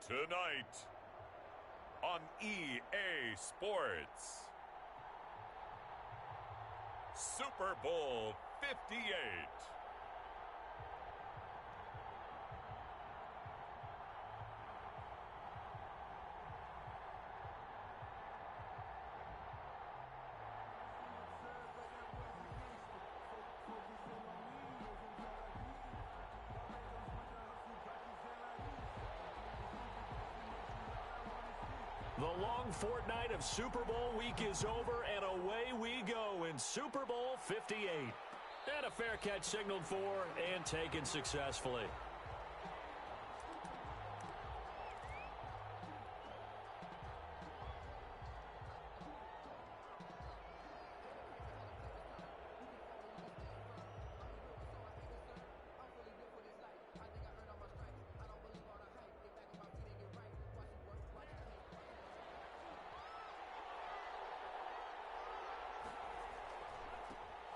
Tonight on EA Sports, Super Bowl 58. The long fortnight of Super Bowl week is over, and away we go in Super Bowl 58. And a fair catch signaled for and taken successfully.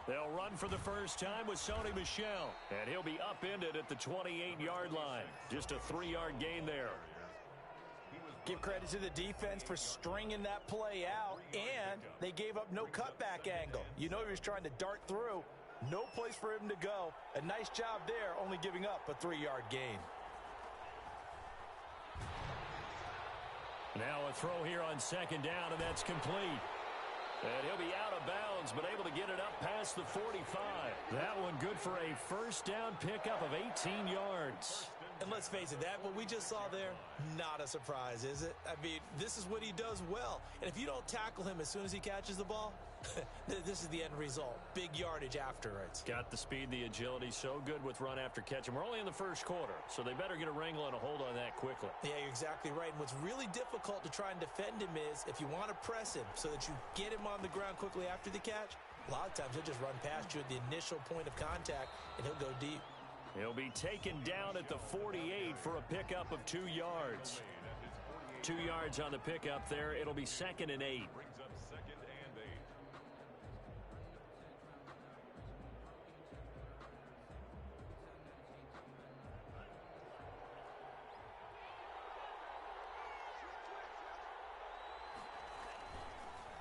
They'll run for the first time with Sony Michel, and he'll be upended at the 28-yard line. Just a 3-yard gain there. Give credit to the defense for stringing that play out, and they gave up no cutback angle. You know he was trying to dart through. No place for him to go. A nice job there, only giving up a 3-yard gain. Now a throw here on second down, and that's complete. And he'll be out of bounds, but able to get it up past the 45. That one good for a first down pickup of 18 yards. And let's face it, that what we just saw there, not a surprise, is it? I mean, this is what he does well. And if you don't tackle him as soon as he catches the ball, this is the end result. Big yardage afterwards. Got the speed, the agility, so good with run after catch. And we're only in the first quarter, so they better get a wrangle and a hold on that quickly. Yeah, you're exactly right. And what's really difficult to try and defend him is if you want to press him so that you get him on the ground quickly after the catch, a lot of times he'll just run past you at the initial point of contact, and he'll go deep. He'll be taken down at the 48 for a pickup of 2 yards. 2 yards on the pickup there. It'll be 2nd and 8. Brings up 2nd and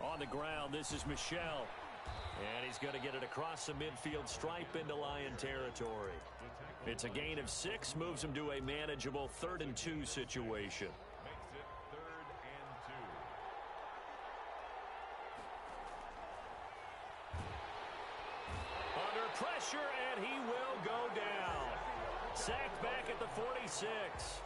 8. On the ground, this is Michel. And he's going to get it across the midfield stripe into Lion territory. It's a gain of 6, moves him to a manageable 3rd and 2 situation. Makes it 3rd and 2. Under pressure, and he will go down. Sacked back at the 46.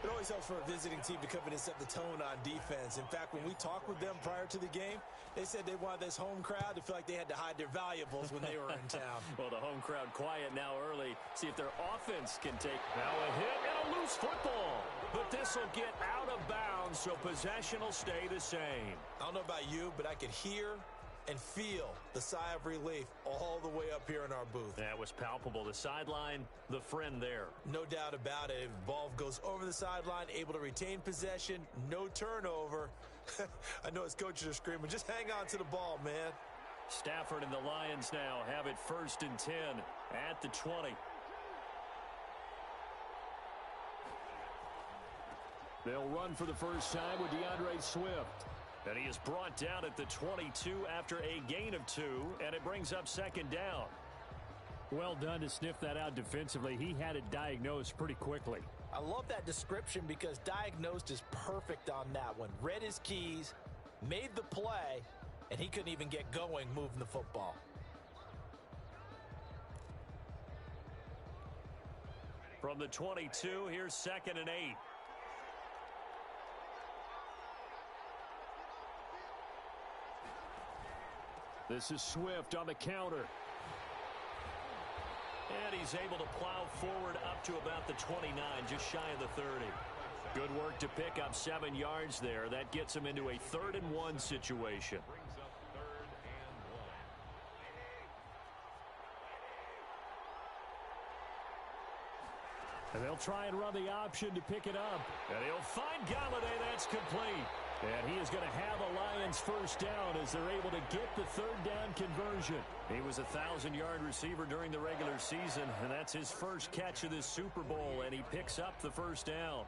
It always helps for a visiting team to come in and set the tone on defense. In fact, when we talked with them prior to the game, they said they wanted this home crowd to feel like they had to hide their valuables when they were in town. Well, the home crowd quiet now early. See if their offense can take now a hit and a loose football. But this will get out of bounds, so possession will stay the same. I don't know about you, but I could hear and feel the sigh of relief all the way up here in our booth. That was palpable. The sideline, the friend there. No doubt about it. If the ball goes over the sideline, able to retain possession, no turnover. I know his coaches are screaming, just hang on to the ball, man. Stafford and the Lions now have it 1st and 10 at the 20. They'll run for the first time with DeAndre Swift. And he is brought down at the 22 after a gain of 2, and it brings up 2nd down. Well done to sniff that out defensively. He had it diagnosed pretty quickly. I love that description because diagnosed is perfect on that one. Read his keys, made the play, and he couldn't even get going moving the football. From the 22, here's 2nd and 8. This is Swift on the counter. And he's able to plow forward up to about the 29, just shy of the 30. Good work to pick up 7 yards there. That gets him into a 3rd and 1 situation. Brings up 3rd and 1. And they'll try and run the option to pick it up. And he'll find Galladay. That's complete. And he is going to have a Lions first down as they're able to get the 3rd down conversion. He was a 1,000-yard receiver during the regular season, and that's his first catch of this Super Bowl, and he picks up the first down.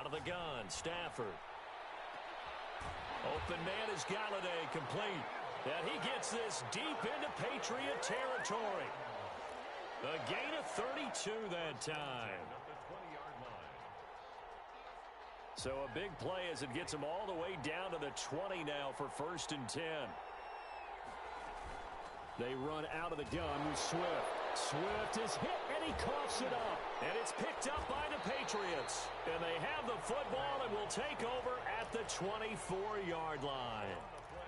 Out of the gun, Stafford. Open man is Galladay, complete. And he gets this deep into Patriot territory. A gain of 32 that time. So a big play as it gets him all the way down to the 20 now for 1st and 10. They run out of the gun with Swift. Swift is hit, and he coughs it up. And it's picked up by the Patriots. And they have the football and will take over at the 24-yard line.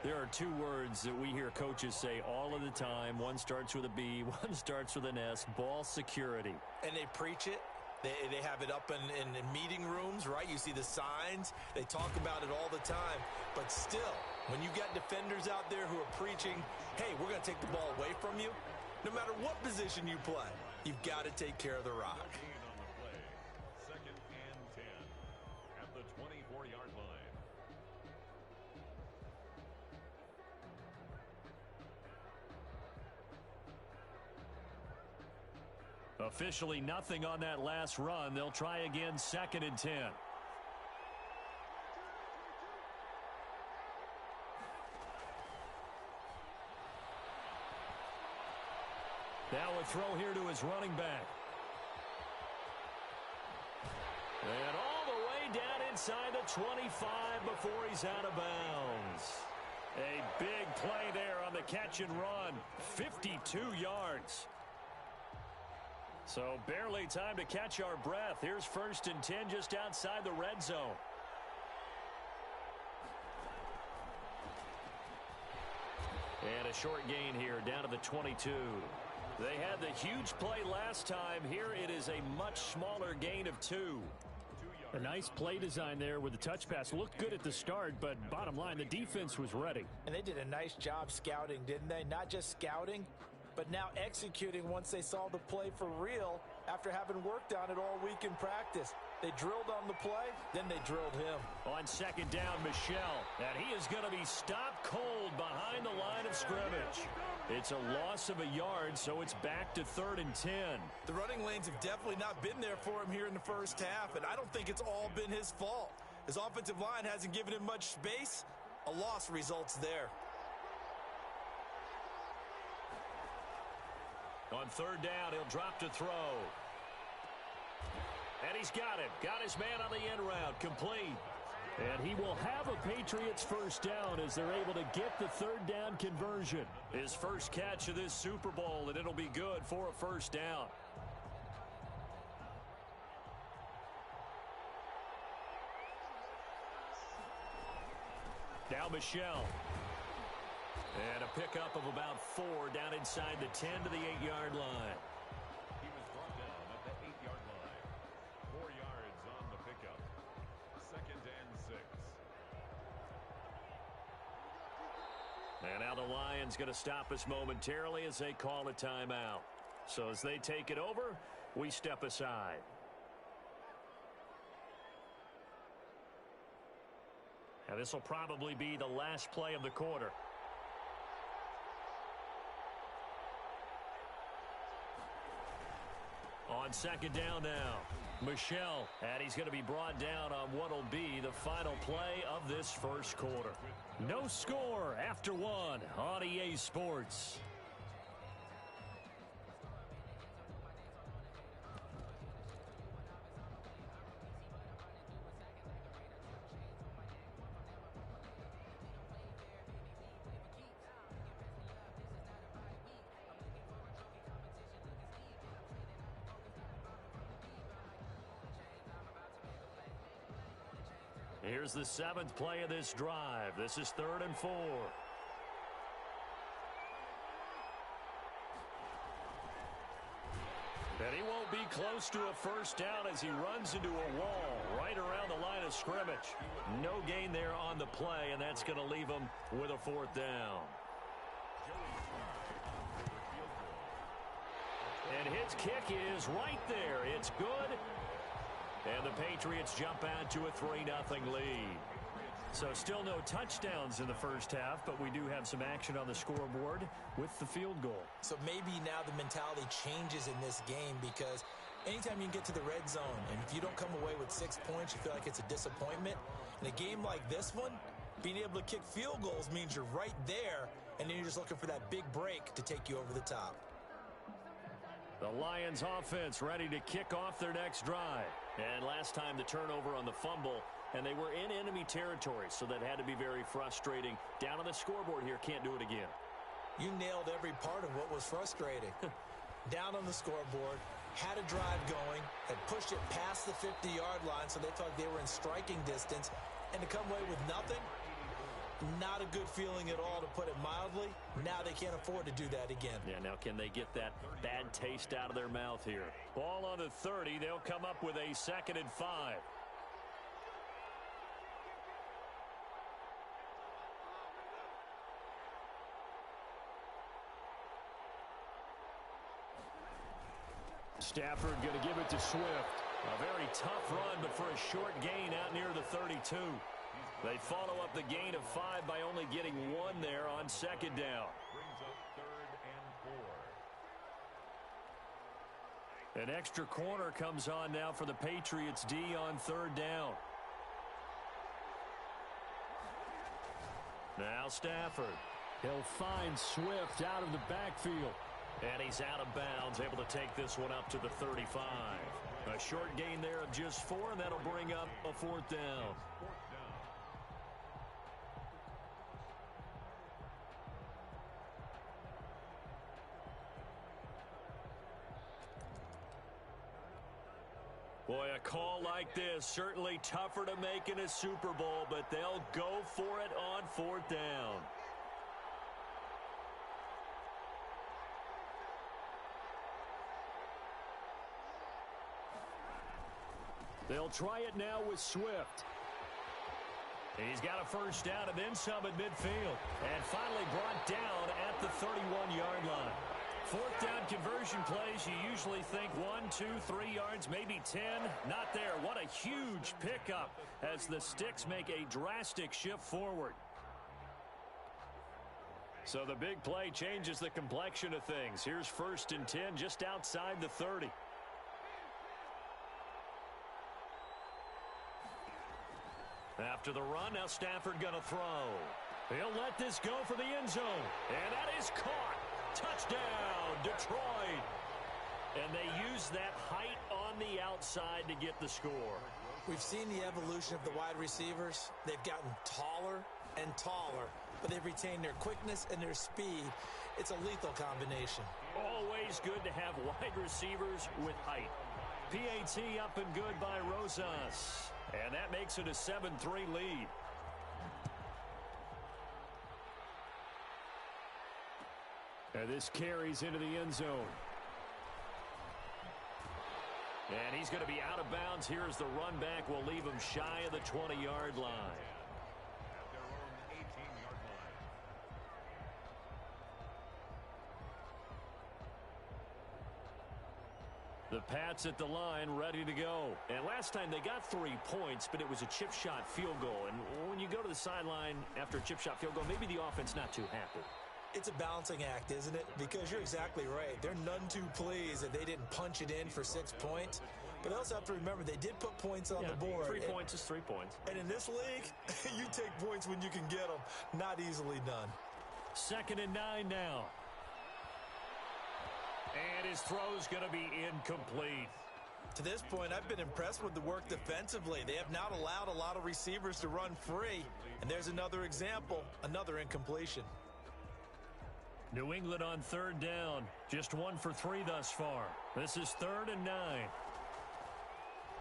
There are two words that we hear coaches say all of the time. One starts with a B, one starts with an S, ball security. And they preach it. They have it up in meeting rooms, right? You see the signs. They talk about it all the time. But still, when you got defenders out there who are preaching, hey, we're going to take the ball away from you, no matter what position you play, you've got to take care of the rock. Second and 10 at the 24-yard line. Officially nothing on that last run. They'll try again, 2nd and 10. Now a throw here to his running back. And all the way down inside the 25 before he's out of bounds. A big play there on the catch and run. 52 yards. So barely time to catch our breath. Here's 1st and 10 just outside the red zone. And a short gain here down to the 22. They had the huge play last time. Here it is a much smaller gain of 2. A nice play design there with the touch pass. Looked good at the start, but bottom line, the defense was ready. And they did a nice job scouting, didn't they? Not just scouting, but now executing once they saw the play for real after having worked on it all week in practice. They drilled on the play, then they drilled him. On 2nd down, Michel. And he is going to be stopped cold behind the line of scrimmage. It's a loss of a yard, so it's back to 3rd and 10. The running lanes have definitely not been there for him here in the first half, and I don't think it's all been his fault. His offensive line hasn't given him much space. A loss results there. On 3rd down, he'll drop to throw. And he's got it. Got his man on the end route. Complete. And he will have a Patriots 1st down as they're able to get the 3rd down conversion. His first catch of this Super Bowl, and it'll be good for a 1st down. Now Michel. And a pickup of about 4 down inside the 10 to the 8-yard line. He was brought down at the 8-yard line. 4 yards on the pickup. 2nd and 6. And now the Lions going to stop us momentarily as they call a timeout. So as they take it over, we step aside. And this will probably be the last play of the quarter. On 2nd down now, Michel, and he's going to be brought down on what will be the final play of this first quarter. No score after 1 on EA Sports. Here's the 7th play of this drive. This is 3rd and 4. And he won't be close to a 1st down as he runs into a wall right around the line of scrimmage. No gain there on the play, and that's going to leave him with a 4th down. And his kick is right there. It's good. And the Patriots jump out to a 3-0 lead. So still no touchdowns in the first half, but we do have some action on the scoreboard with the field goal. So maybe now the mentality changes in this game, because anytime you can get to the red zone, and if you don't come away with 6 points, you feel like it's a disappointment. In a game like this one, being able to kick field goals means you're right there, and then you're just looking for that big break to take you over the top. The Lions offense ready to kick off their next drive. And last time the turnover on the fumble, and they were in enemy territory, so that had to be very frustrating. Down on the scoreboard here, can't do it again. You nailed every part of what was frustrating. Down on the scoreboard, had a drive going, had pushed it past the 50-yard line, so they thought they were in striking distance, and to come away with nothing, not a good feeling at all, to put it mildly. Now they can't afford to do that again. Yeah, now can they get that bad taste out of their mouth here? Ball on the 30. They'll come up with a 2nd and 5. Stafford going to give it to Swift. A very tough run, but for a short gain out near the 32. They follow up the gain of 5 by only getting 1 there on 2nd down. Brings up 3rd and 4. An extra corner comes on now for the Patriots D on 3rd down. Now Stafford. He'll find Swift out of the backfield. And he's out of bounds, able to take this one up to the 35. A short gain there of just 4, and that'll bring up a 4th down. Boy, a call like this, certainly tougher to make in a Super Bowl, but they'll go for it on 4th down. They'll try it now with Swift. He's got a 1st down and then some at midfield. And finally brought down at the 31-yard line. 4th down conversion plays, you usually think 1, 2, 3 yards, maybe 10. Not there. What a huge pickup as the Sticks make a drastic shift forward. So the big play changes the complexion of things. Here's 1st and 10 just outside the 30. After the run, now Stafford going to throw. He'll let this go for the end zone. And that is caught. Touchdown, Detroit. And they use that height on the outside to get the score. We've seen the evolution of the wide receivers. They've gotten taller and taller, but they've retained their quickness and their speed. It's a lethal combination. Always good to have wide receivers with height. PAT up and good by Rosas. And that makes it a 7-3 lead. And this carries into the end zone. And he's going to be out of bounds. Here's the run back. Will leave him shy of the 20-yard line. At their own 18-yard line. The Pats at the line, ready to go. And last time they got 3 points, but it was a chip shot field goal. And when you go to the sideline after a chip shot field goal, maybe the offense not too happy. It's a balancing act, isn't it? Because you're exactly right. They're none too pleased that they didn't punch it in for 6 points. But they also have to remember they did put points on the board. 3 points is 3 points. And in this league, you take points when you can get them. Not easily done. 2nd and 9 now. And his throw's going to be incomplete. To this point, I've been impressed with the work defensively. They have not allowed a lot of receivers to run free. And there's another example, another incompletion. New England on 3rd down. Just 1 for 3 thus far. This is 3rd and 9.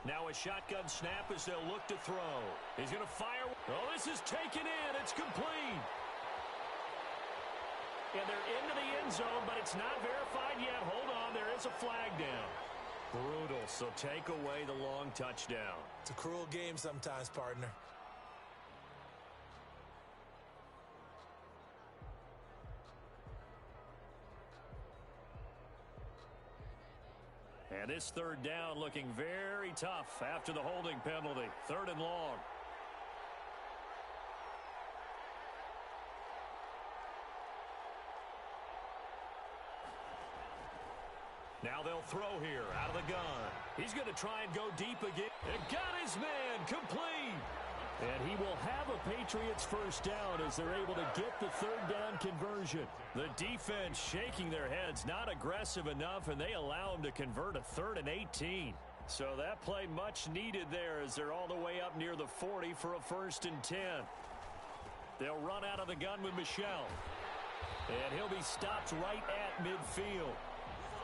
Now a shotgun snap as they'll look to throw. He's going to fire. Oh, this is taken in. It's complete. And they're into the end zone, but it's not verified yet. Hold on, there is a flag down. Brutal, so take away the long touchdown. It's a cruel game sometimes, partner. And this 3rd down looking very tough after the holding penalty. 3rd and long. Now they'll throw here out of the gun. He's going to try and go deep again. And got his man complete. And he will have a Patriots first down as they're able to get the third down conversion. The defense shaking their heads, not aggressive enough, and they allow him to convert a 3rd and 18. So that play much needed there as they're all the way up near the 40 for a 1st and 10. They'll run out of the gun with Michel. And he'll be stopped right at midfield.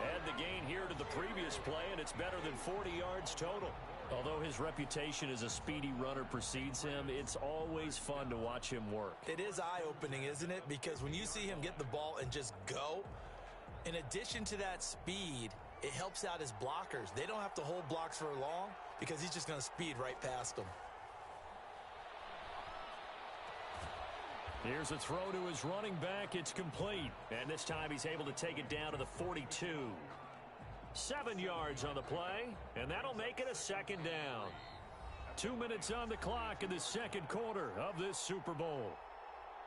Add the gain here to the previous play, and it's better than 40 yards total. Although his reputation as a speedy runner precedes him, it's always fun to watch him work. It is eye-opening, isn't it? Because when you see him get the ball and just go, in addition to that speed, it helps out his blockers. They don't have to hold blocks for long because he's just going to speed right past them. Here's a throw to his running back. It's complete. And this time he's able to take it down to the 42. 7 yards on the play, and that'll make it a 2nd down. 2 minutes on the clock in the 2nd quarter of this Super Bowl.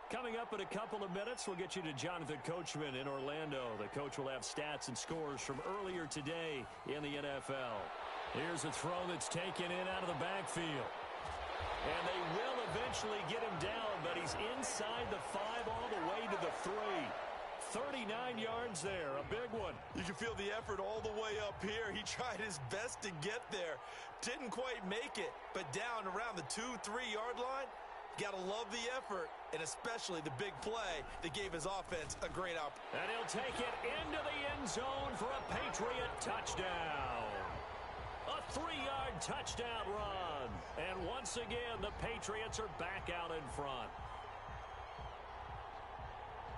Coming up in a couple of minutes, we'll get you to Jonathan Coachman in Orlando. The coach will have stats and scores from earlier today in the NFL. Here's a throw that's taken in out of the backfield. And they will eventually get him down, but he's inside the 5 all the way to the 3. 39 yards there, a big one. You can feel the effort all the way up here. He tried his best to get there. Didn't quite make it, but down around the 2-3 yard line, got to love the effort, and especially the big play that gave his offense a great opportunity. And he'll take it into the end zone for a Patriot touchdown. A 3-yard touchdown run. And once again, the Patriots are back out in front.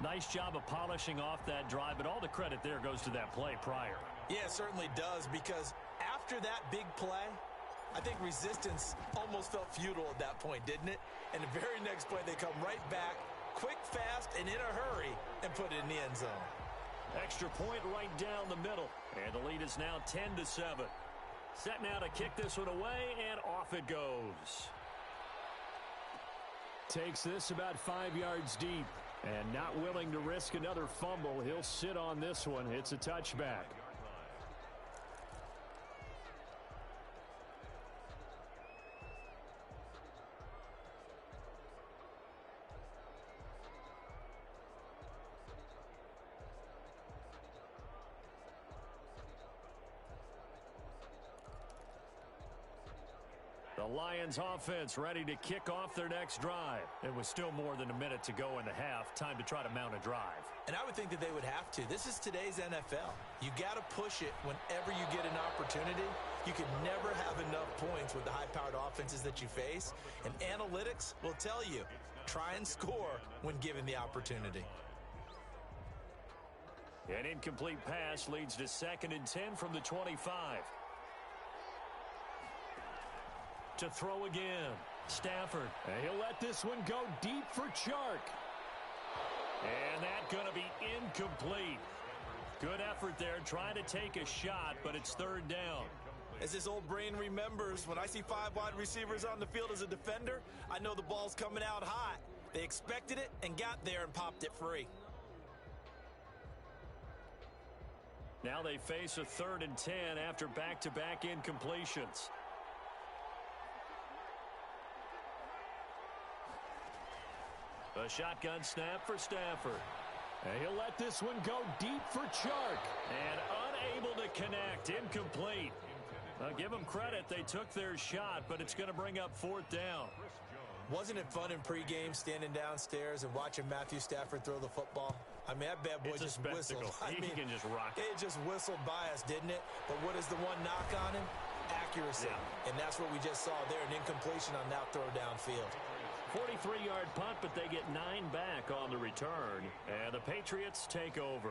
Nice job of polishing off that drive, but all the credit there goes to that play prior. Yeah, it certainly does, because after that big play, I think resistance almost felt futile at that point, didn't it? And the very next play, they come right back, quick, fast, and in a hurry, and put it in the end zone. Extra point right down the middle. And the lead is now 10-7. Set now to kick this one away, and off it goes. Takes this about 5 yards deep. And not willing to risk another fumble, he'll sit on this one. It's a touchback. The Lions offense ready to kick off their next drive. It was still more than a minute to go in the half. Time to try to mount a drive. And I would think that they would have to. This is today's NFL. You got to push it whenever you get an opportunity. You can never have enough points with the high-powered offenses that you face. And analytics will tell you, try and score when given the opportunity. An incomplete pass leads to 2nd and 10 from the 25. To throw again. Stafford. And he'll let this one go deep for Chark. And that's going to be incomplete. Good effort there, trying to take a shot, but it's 3rd down. As this old brain remembers, when I see 5 wide receivers on the field as a defender, I know the ball's coming out hot. They expected it and got there and popped it free. Now they face a 3rd and 10 after back-to-back incompletions. A shotgun snap for Stafford. And he'll let this one go deep for Chark. And unable to connect. Incomplete. Now give them credit. They took their shot, but it's going to bring up 4th down. Wasn't it fun in pregame standing downstairs and watching Matthew Stafford throw the football? I mean, that bad boy just whistled. He can just rock it. It just whistled by us, didn't it? But what is the one knock on him? Accuracy. Yeah. And that's what we just saw there, an incompletion on that throw downfield. 43-yard punt, but they get 9 back on the return. And the Patriots take over.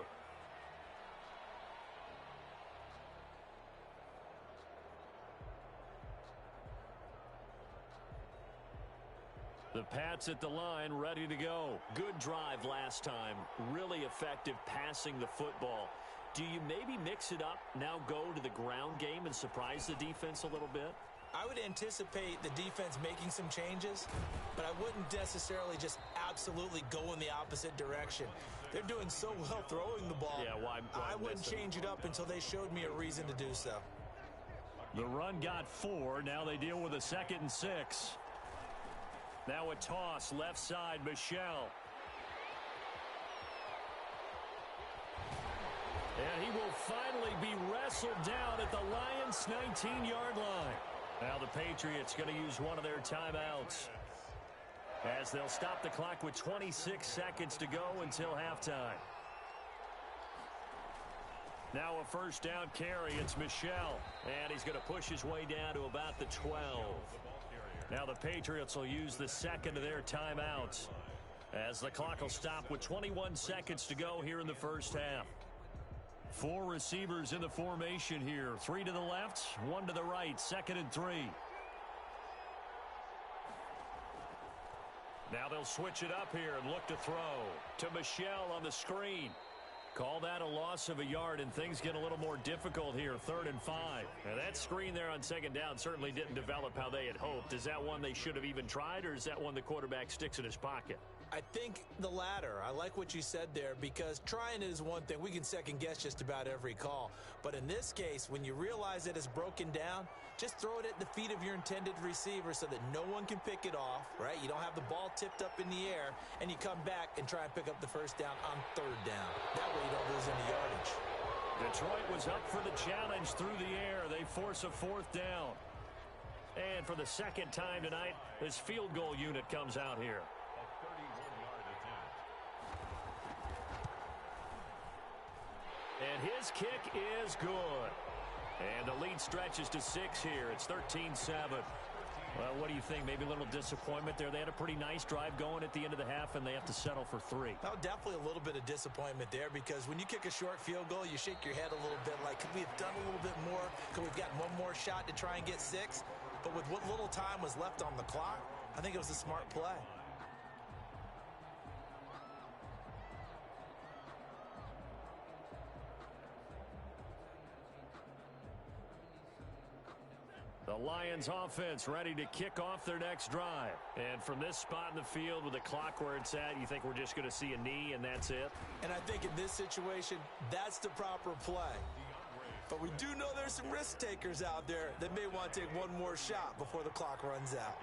The Pats at the line, ready to go. Good drive last time. Really effective passing the football. Do you maybe mix it up, now go to the ground game and surprise the defense a little bit? I would anticipate the defense making some changes, but I wouldn't necessarily just absolutely go in the opposite direction. They're doing so well throwing the ball. Yeah, why I wouldn't change it up until they showed me a reason to do so. The run got 4. Now they deal with a 2nd and 6. Now a toss left side, Michel. And he will finally be wrestled down at the Lions' 19-yard line. Now the Patriots going to use one of their timeouts, as they'll stop the clock with 26 seconds to go until halftime. Now a first down carry. It's Michel, and he's going to push his way down to about the 12. Now the Patriots will use the second of their timeouts, as the clock will stop with 21 seconds to go here in the first half. 4 receivers in the formation here. 3 to the left, 1 to the right. 2nd and 3. Now they'll switch it up here and look to throw to Michel on the screen. Call that a loss of a yard, and things get a little more difficult here. 3rd and 5. Now that screen there on 2nd down certainly didn't develop how they had hoped. Is that one they should have even tried, or is that one the quarterback sticks in his pocket? I think the latter. I like what you said there, because trying it is one thing. We can second guess just about every call. But in this case, when you realize that it's broken down, just throw it at the feet of your intended receiver so that no one can pick it off, right? You don't have the ball tipped up in the air, and you come back and try and pick up the first down on 3rd down. That way you don't lose any yardage. Detroit was up for the challenge through the air. They force a 4th down. And for the 2nd time tonight, this field goal unit comes out here. And his kick is good. And the lead stretches to 6 here. It's 13-7. Well, what do you think? Maybe a little disappointment there. They had a pretty nice drive going at the end of the half, and they have to settle for 3. Oh, definitely a little bit of disappointment there, because when you kick a short field goal, you shake your head a little bit like, could we have done a little bit more? Could we have gotten one more shot to try and get 6? But with what little time was left on the clock, I think it was a smart play. The Lions offense ready to kick off their next drive. And from this spot in the field with the clock where it's at, you think we're just going to see a knee and that's it? And I think in this situation, that's the proper play. But we do know there's some risk takers out there that may want to take one more shot before the clock runs out.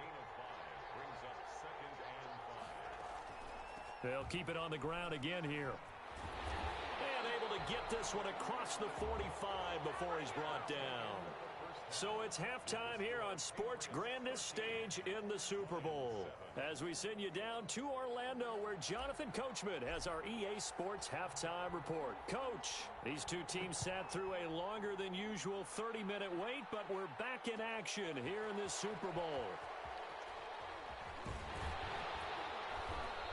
They'll keep it on the ground again here. And able to get this one across the 45 before he's brought down. So it's halftime here on sports' grandest stage in the Super Bowl, as we send you down to Orlando, where Jonathan Coachman has our EA Sports halftime report. Coach, these two teams sat through a longer than usual 30-minute wait, but we're back in action here in this Super Bowl.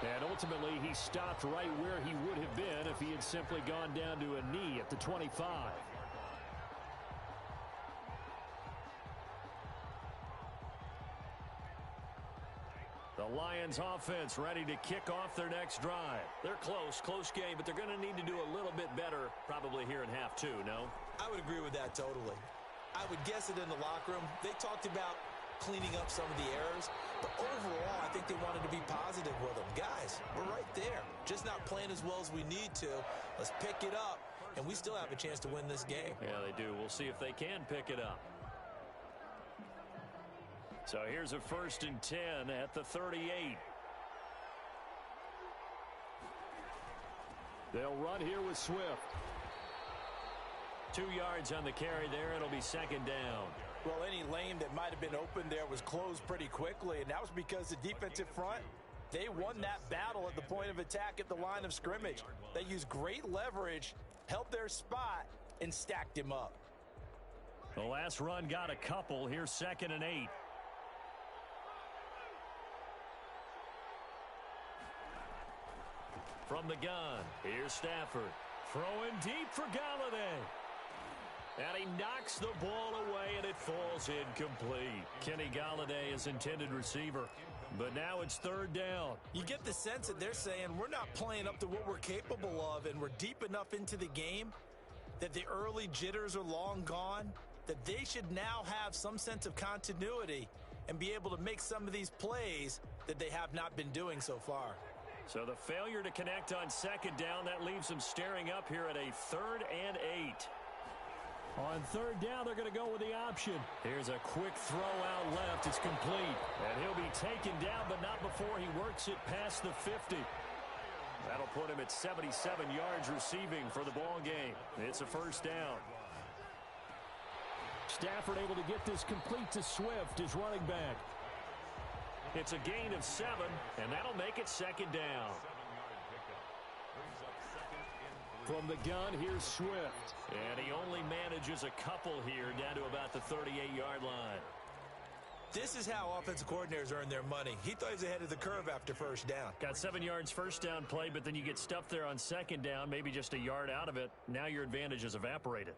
And ultimately, he stopped right where he would have been if he had simply gone down to a knee at the 25. The Lions offense ready to kick off their next drive. They're close game, but they're going to need to do a little bit better probably here in half 2, no? I would agree with that totally. I would guess it in the locker room. They talked about cleaning up some of the errors, but overall, I think they wanted to be positive with them. Guys, we're right there. Just not playing as well as we need to. Let's pick it up, and we still have a chance to win this game. Yeah, they do. We'll see if they can pick it up. So here's a 1st and 10 at the 38. They'll run here with Swift. 2 yards on the carry there. It'll be 2nd down. Well, any lane that might have been open there was closed pretty quickly, and that was because the defensive front, they won that battle at the point of attack at the line of scrimmage. They used great leverage, held their spot, and stacked him up. The last run got a couple. Here's 2nd and 8. From the gun, here's Stafford. Throwing deep for Galladay. And he knocks the ball away, and it falls incomplete. Kenny Galladay is intended receiver. But now it's 3rd down. You get the sense that they're saying we're not playing up to what we're capable of, and we're deep enough into the game that the early jitters are long gone, that they should now have some sense of continuity and be able to make some of these plays that they have not been doing so far. So the failure to connect on second down, that leaves them staring up here at a 3rd and 8. On 3rd down, they're going to go with the option. Here's a quick throw out left. It's complete. And he'll be taken down, but not before he works it past the 50. That'll put him at 77 yards receiving for the ball game. It's a 1st down. Stafford able to get this complete to Swift, his running back. It's a gain of 7, and that'll make it 2nd down. From the gun, here's Swift. And he only manages a couple here down to about the 38-yard line. This is how offensive coordinators earn their money. He thought he was ahead of the curve after 1st down. Got 7 yards 1st down play, but then you get stuffed there on 2nd down, maybe just a yard out of it. Now your advantage is evaporated.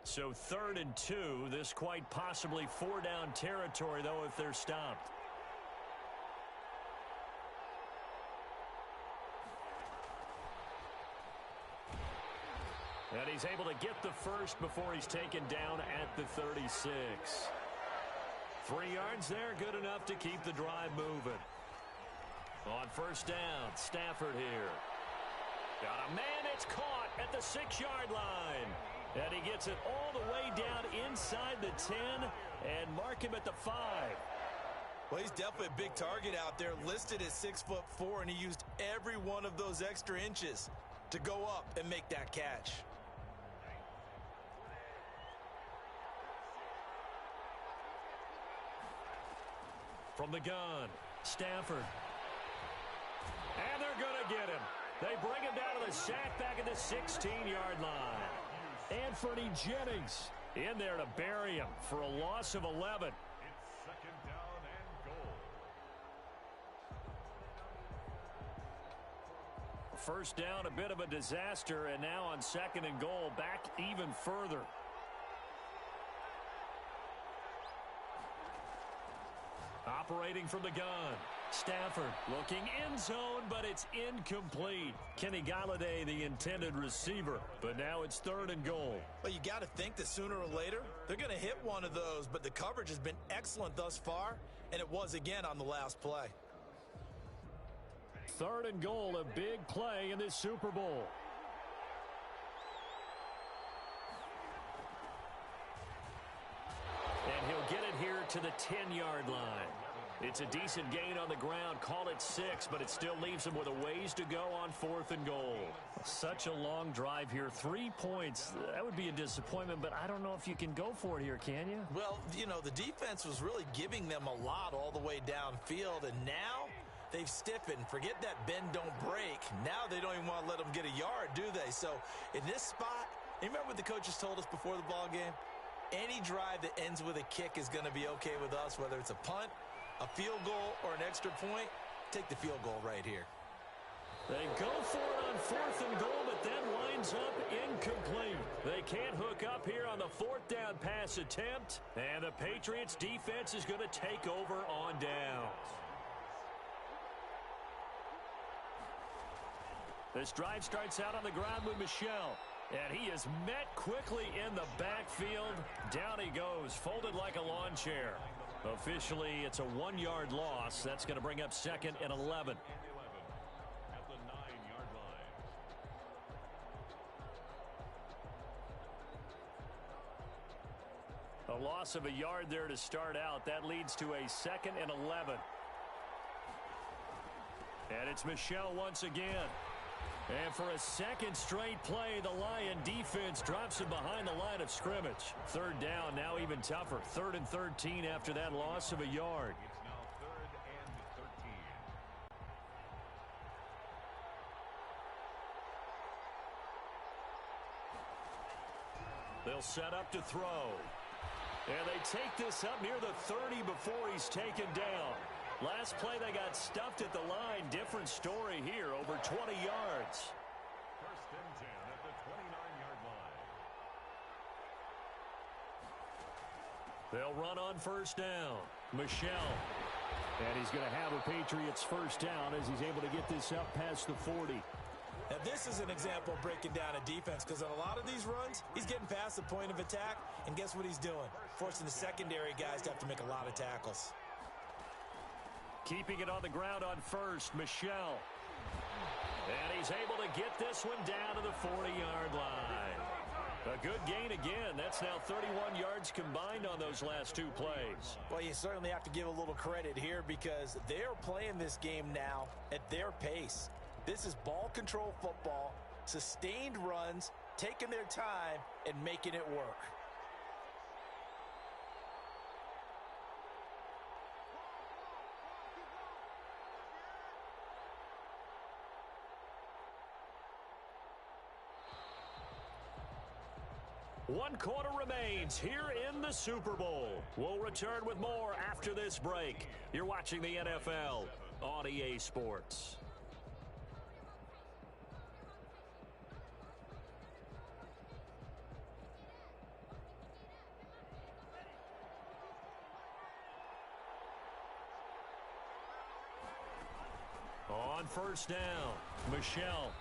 So 3rd and 2, this quite possibly 4-down territory, though, if they're stopped. And he's able to get the first before he's taken down at the 36. 3 yards there, good enough to keep the drive moving. On 1st down, Stafford here. Got a man, it's caught at the 6-yard line. And he gets it all the way down inside the 10 and mark him at the 5. Well, he's definitely a big target out there, listed at 6'4", and he used every one of those extra inches to go up and make that catch. From the gun, Stafford. And they're going to get him. They bring him down to the sack back at the 16-yard line. Anthony Jennings in there to bury him for a loss of 11. It's 2nd down and goal. 1st down, a bit of a disaster, and now on 2nd and goal, back even further. Operating from the gun. Stafford looking end zone, but it's incomplete. Kenny Galladay, the intended receiver, but now it's 3rd and goal. Well, you got to think that sooner or later they're going to hit one of those, but the coverage has been excellent thus far, and it was again on the last play. 3rd and goal, a big play in this Super Bowl. And he'll get it here to the 10-yard line. It's a decent gain on the ground. Call it 6, but it still leaves him with a ways to go on 4th and goal. Such a long drive here. 3 points. That would be a disappointment, but I don't know if you can go for it here, can you? Well, you know, the defense was really giving them a lot all the way downfield, and now they've stiffened. Forget that bend, don't break. Now they don't even want to let them get a yard, do they? So in this spot, you remember what the coaches told us before the ball game? Any drive that ends with a kick is going to be okay with us, whether it's a punt, a field goal, or an extra point. Take the field goal right here. They go for it on 4th and goal, but then winds up incomplete. They can't hook up here on the 4th down pass attempt, and the Patriots defense is going to take over on downs. This drive starts out on the ground with Michel. And he is met quickly in the backfield. Down he goes, folded like a lawn chair. Officially, it's a 1-yard loss. That's going to bring up 2nd and 11. At the 9-yard line. A loss of a yard there to start out. That leads to a 2nd and 11. And it's Michel once again. And for a 2nd straight play, the Lion defense drops him behind the line of scrimmage. 3rd down, now even tougher. 3rd and 13 after that loss of a yard. It's now 3rd and 13. They'll set up to throw. And they take this up near the 30 before he's taken down. Last play, they got stuffed at the line. Different story here, over 20 yards. 1st and 10 at the 29-yard line. They'll run on 1st down. Michel. And he's going to have a Patriots 1st down as he's able to get this up past the 40. That this is an example of breaking down a defense, because on a lot of these runs, he's getting past the point of attack, and guess what he's doing? Forcing the secondary guys to have to make a lot of tackles. Keeping it on the ground on first, Michel. And he's able to get this one down to the 40-yard line. A good gain again. That's now 31 yards combined on those last two plays. Well, you certainly have to give a little credit here because they're playing this game now at their pace. This is ball control football, sustained runs, taking their time, and making it work. One quarter remains here in the Super Bowl. We'll return with more after this break. You're watching the NFL on EA Sports. On first down, Michel.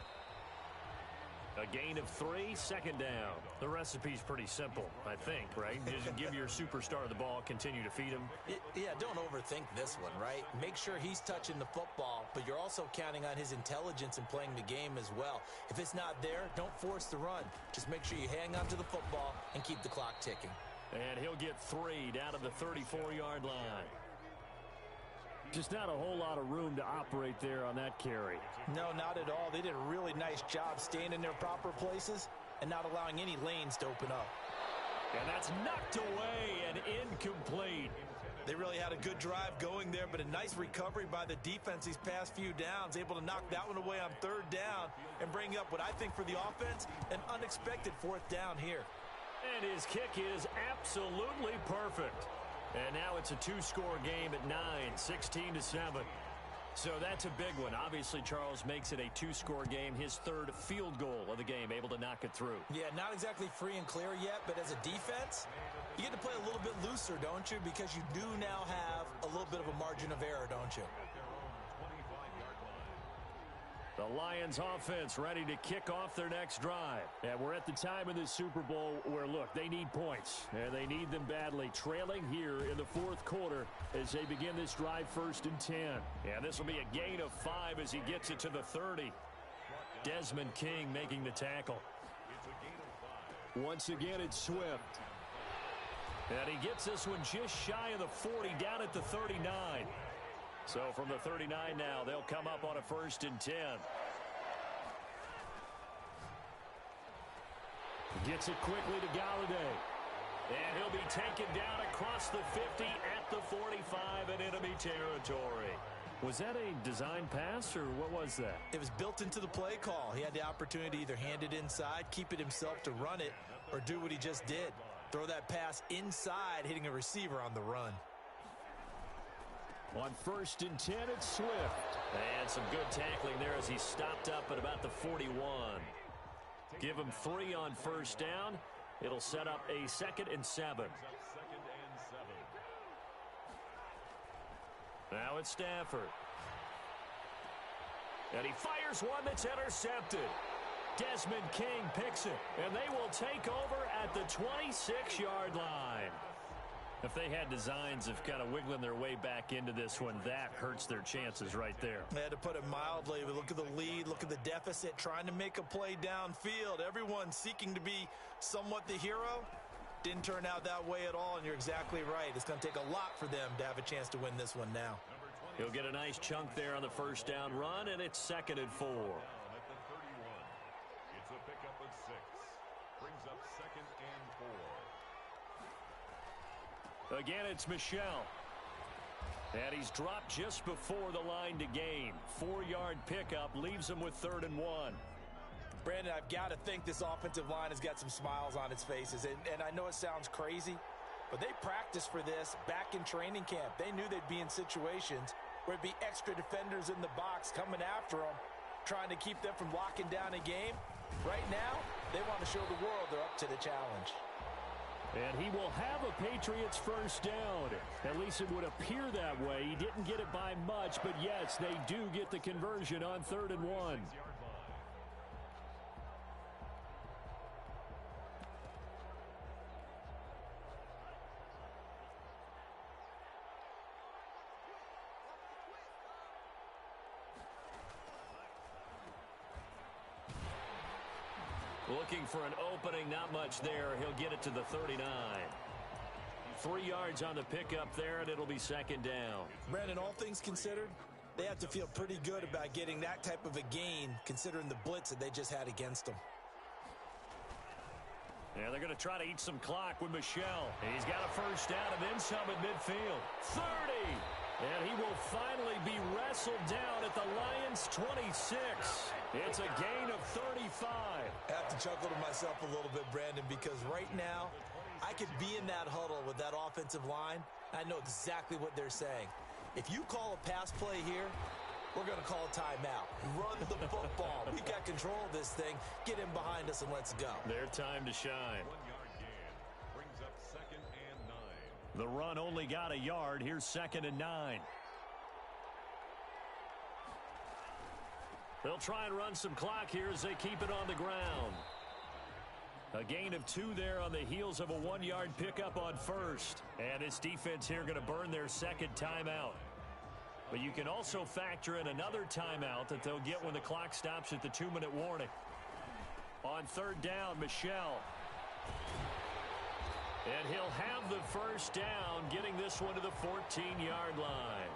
A gain of 3, second down. The recipe's pretty simple, I think, right? Just give your superstar the ball, continue to feed him. Yeah, don't overthink this one, right? Make sure he's touching the football, but you're also counting on his intelligence in playing the game as well. If it's not there, don't force the run. Just make sure you hang on to the football and keep the clock ticking. And he'll get 3 down to the 34-yard line. Just not a whole lot of room to operate there on that carry. No, not at all. They did a really nice job staying in their proper places and not allowing any lanes to open up. And that's knocked away and incomplete. They really had a good drive going there, but a nice recovery by the defense these past few downs, able to knock that one away on third down and bring up what I think for the offense, an unexpected fourth down here. And his kick is absolutely perfect. And now it's a two-score game at 9, 16-7. So that's a big one. Obviously, Charles makes it a two-score game, his third field goal of the game, able to knock it through. Yeah, not exactly free and clear yet, but as a defense, you get to play a little bit looser, don't you? Because you do now have a little bit of a margin of error, don't you? The Lions offense ready to kick off their next drive. And we're at the time in this Super Bowl where, look, they need points. And they need them badly. Trailing here in the fourth quarter as they begin this drive 1st and 10. And this will be a gain of 5 as he gets it to the 30. Desmond King making the tackle. Once again, it's Swift. And he gets this one just shy of the 40, down at the 39. So from the 39 now, they'll come up on a 1st and 10. Gets it quickly to Galladay. And he'll be taken down across the 50 at the 45 in enemy territory. Was that a design pass, or what was that? It was built into the play call. He had the opportunity to either hand it inside, keep it himself to run it, or do what he just did. Throw that pass inside, hitting a receiver on the run. On 1st and 10, it's Swift. And some good tackling there as he stopped up at about the 41. Give him 3 on 1st down. It'll set up a 2nd and 7. Now it's Stafford. And he fires one that's intercepted. Desmond King picks it. And they will take over at the 26-yard line. If they had designs of kind of wiggling their way back into this one, that hurts their chances right there. They had to put it mildly. But look at the lead, look at the deficit, trying to make a play downfield. Everyone seeking to be somewhat the hero. Didn't turn out that way at all, and you're exactly right. It's going to take a lot for them to have a chance to win this one now. He'll get a nice chunk there on the 1st down run, and it's 2nd and 4. At the 31, it's a pickup of 6. Brings up 2nd and 4. Again, it's Michel. And he's dropped just before the line to gain. 4-yard pickup leaves him with 3rd and 1. Brandon, I've got to think this offensive line has got some smiles on its faces. And I know it sounds crazy, but they practiced for this back in training camp. They knew they'd be in situations where it'd be extra defenders in the box coming after them, trying to keep them from locking down a game. Right now, they want to show the world they're up to the challenge. And he will have a Patriots 1st down. At least it would appear that way. He didn't get it by much, but yes, they do get the conversion on 3rd and 1. Looking for an opening, not much there. He'll get it to the 39. 3 yards on the pickup there, and it'll be second down. Brandon, all things considered, they have to feel pretty good about getting that type of a gain, considering the blitz that they just had against them. Yeah, they're going to try to eat some clock with Michel. He's got a first down and then some at midfield. 30! And he will finally be wrestled down at the Lions' 26. It's a gain of 35. I have to chuckle to myself a little bit, Brandon, because right now I could be in that huddle with that offensive line. I know exactly what they're saying. If you call a pass play here, we're going to call a timeout. Run the football. We've got control of this thing. Get in behind us and let's go. Their time to shine. 1-yard gain brings up 2nd and 9. The run only got a yard. Here's 2nd and 9. They'll try and run some clock here as they keep it on the ground. A gain of 2 there on the heels of a 1-yard pickup on first. And this defense here going to burn their second timeout. But you can also factor in another timeout that they'll get when the clock stops at the 2-minute warning. On 3rd down, Michel. And he'll have the first down, getting this one to the 14-yard line.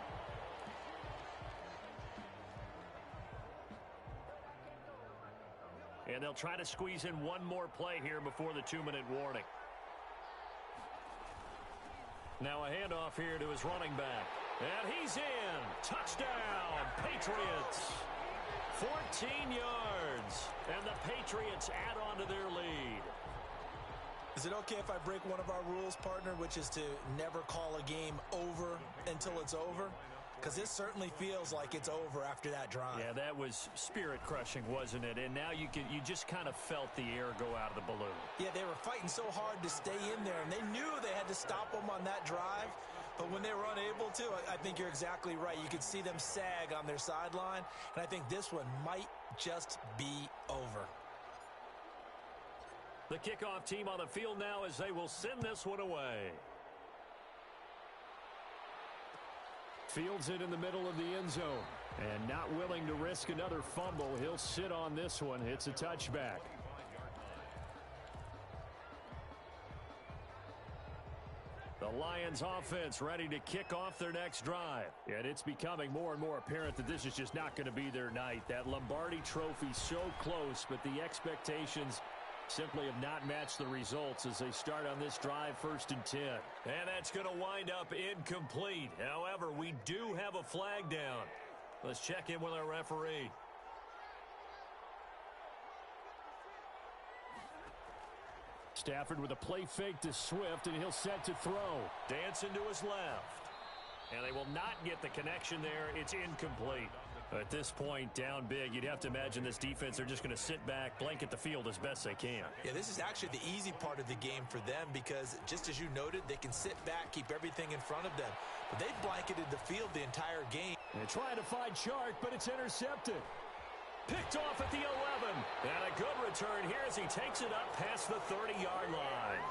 And they'll try to squeeze in one more play here before the 2-minute warning. Now a handoff here to his running back. And he's in. Touchdown, Patriots. 14 yards. And the Patriots add on to their lead. Is it okay if I break one of our rules, partner, which is to never call a game over until it's over? Because this certainly feels like it's over after that drive. Yeah, that was spirit-crushing, wasn't it? And now you just kind of felt the air go out of the balloon. Yeah, they were fighting so hard to stay in there, and they knew they had to stop them on that drive. But when they were unable to, I think you're exactly right. You could see them sag on their sideline, and I think this one might just be over. The kickoff team on the field now as they will send this one away. Fields it in the middle of the end zone. And not willing to risk another fumble. He'll sit on this one. It's a touchback. The Lions offense ready to kick off their next drive. And it's becoming more and more apparent that this is just not going to be their night. That Lombardi trophy so close, but the expectations simply have not matched the results as they start on this drive 1st and 10. And that's going to wind up incomplete. However, we do have a flag down. Let's check in with our referee. Stafford with a play fake to Swift, and he'll set to throw. Dancing to his left. And they will not get the connection there. It's incomplete. At this point, down big, you'd have to imagine this defense, they're just going to sit back, blanket the field as best they can. Yeah, this is actually the easy part of the game for them because, just as you noted, they can sit back, keep everything in front of them. But they blanketed the field the entire game. They're trying to find Chark, but it's intercepted. Picked off at the 11. And a good return here as he takes it up past the 30-yard line.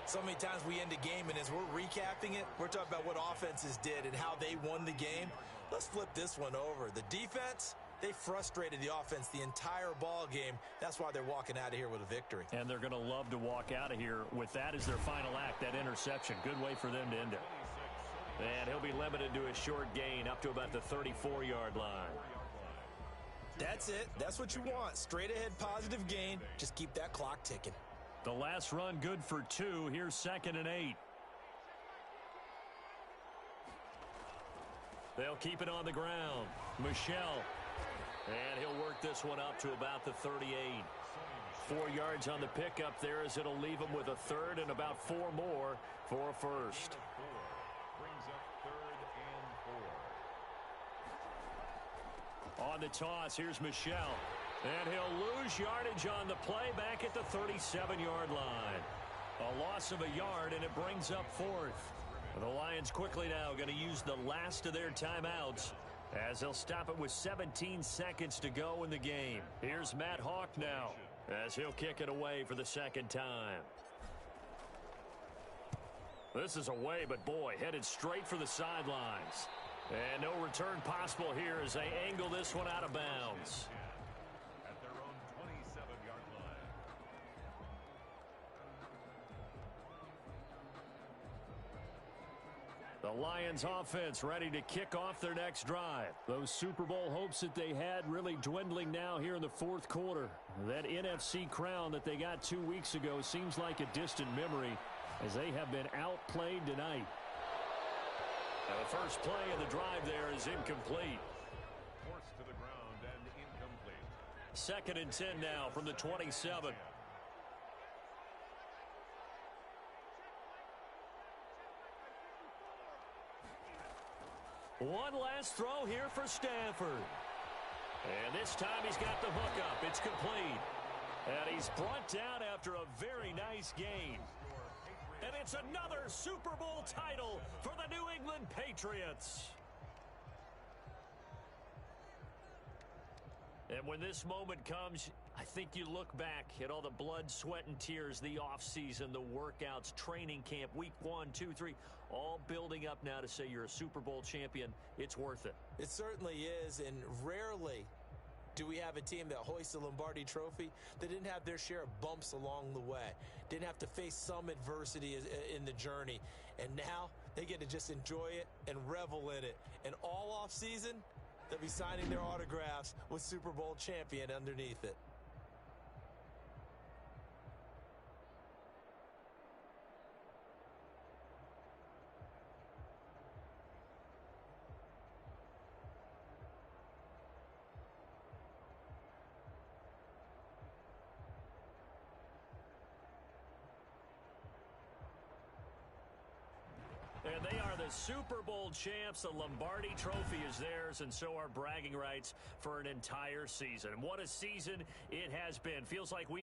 So many times we end a game, and as we're recapping it, we're talking about what offenses did and how they won the game. Let's flip this one over. The defense, they frustrated the offense the entire ball game. That's why they're walking out of here with a victory. And they're going to love to walk out of here with that as their final act, that interception. Good way for them to end it. And he'll be limited to a short gain up to about the 34-yard line. That's it. That's what you want. Straight ahead positive gain. Just keep that clock ticking. The last run good for 2. Here's 2nd and 8. They'll keep it on the ground. Michel. And he'll work this one up to about the 38. 4 yards on the pickup there as it'll leave him with a 3rd and about 4 more for a first. Brings up 3rd and 4. On the toss, here's Michel. And he'll lose yardage on the play back at the 37-yard line. A loss of a yard, and it brings up 4th. The Lions quickly now going to use the last of their timeouts as they'll stop it with 17 seconds to go in the game. Here's Matt Hawk now as he'll kick it away for the 2nd time. This is away, but boy, headed straight for the sidelines. And no return possible here as they angle this one out of bounds. At their own 27-yard line. Lions offense ready to kick off their next drive. Those Super Bowl hopes that they had really dwindling now here in the fourth quarter. That NFC crown that they got 2 weeks ago seems like a distant memory as they have been outplayed tonight. And the first play of the drive there is incomplete. Forced to the ground and incomplete. 2nd and 10 now from the 27. One last throw here for Stanford. And this time he's got the hookup. It's complete. And he's brought down after a very nice gain. And it's another Super Bowl title for the New England Patriots. And when this moment comes, I think you look back at all the blood, sweat, and tears, the offseason, the workouts, training camp, week 1, 2, 3, all building up now to say you're a Super Bowl champion. It's worth it. It certainly is, and rarely do we have a team that hoists the Lombardi Trophy that didn't have their share of bumps along the way, didn't have to face some adversity in the journey, and now they get to just enjoy it and revel in it. And all offseason, they'll be signing their autographs with Super Bowl champion underneath it. And they are the Super Bowl champs. The Lombardi Trophy is theirs, and so are bragging rights for an entire season. What a season it has been. Feels like we